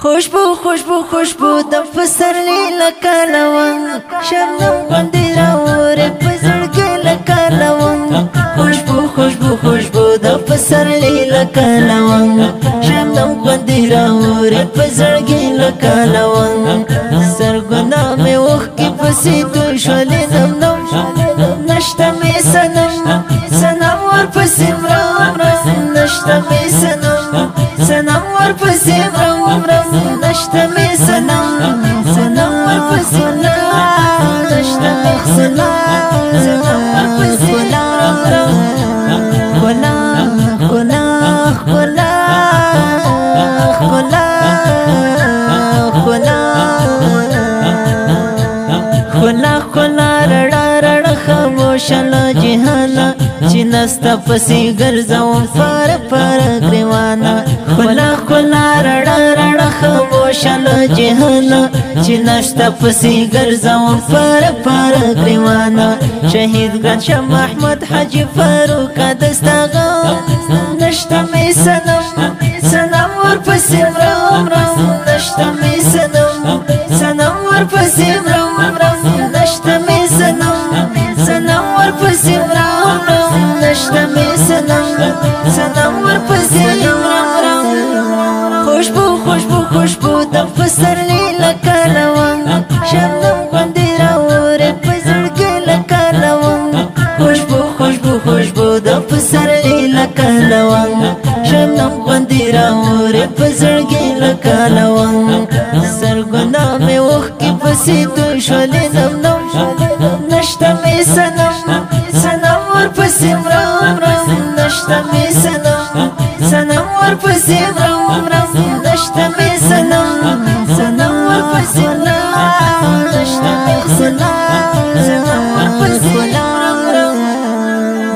خوشبو خوشبو خوشبو د پسرلی لکالوان شبنم غوندې راوړې په زړګي لکالوان خوشبو خوشبو خوشبو د پسرلی لکالوان شبنم غوندې راوړې په زړګي لکالوان سرګنا مې وښکې پسې توی شولې نم نم نشته مې سنم سنم ورپسې مرم نشته مې سنم سنم ورپسې مرم نشته مې سنم سنم ورپسې نشته مې سنم سنم ورپسې خلا خلا خلا خلا خلا خلا خلا رړا رړا خاموشه له جهانه چې نسته پسې ګرځوم فار فار ګریوانه خلا خلا رړا رړا خاموشه له جهانه چې نسته پسې ګرځوم فار فار ګریوانه شهید ګران شاه محمد حاجي فاروق دستاغه نشته مې سنم سنم ورپسې مرم نشته مې سنم سنم ورپسې مرم نشته مې سنم سنم ورپسې مرم نشته مې سنم سنم ورپسې مرم خوشبو خوشبو خوشبو د پسرلی لکالوان شبنم غوندې راوړې په زړګي لکالوان خوشبو خوشبو خوشبو د پسرلی لکالوان شبنم غوندې راوړې په زړګي لکالوان سرګنا مې وښکې پسې توی شولې نم نم نشته مې سنم سنم ورپسې مرم نشته مې سنم سنم ورپسې مرم نشته مې سنم سنم ورپسې نشته مې سنم سنم ورپسې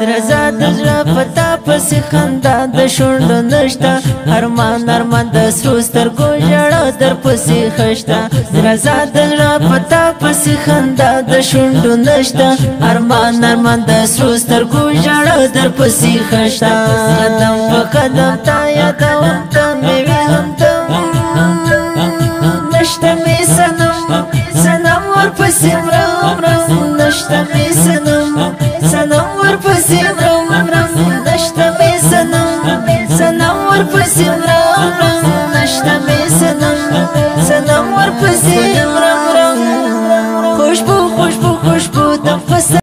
درزا د زړه پتا پسې خندا د شونډو نشته ارمان ارمان د سرو سترګو ژړا در پسې خشته درزا د زړه پتا پسې خندا د شونډو نشته ارمان ارمان د سرو سترګو ژړا در پسې خشته قدم په قدم تا یادوم ته مې وي همدم نشته مې سنم سنم ورپسې مرم نشته مې سنم سنم ورپسې مرم نشته مې سنم سنم ورپسې مرم نشته مې سنم سنم ورپسې مرم خوشبو خوشبو خوشبو د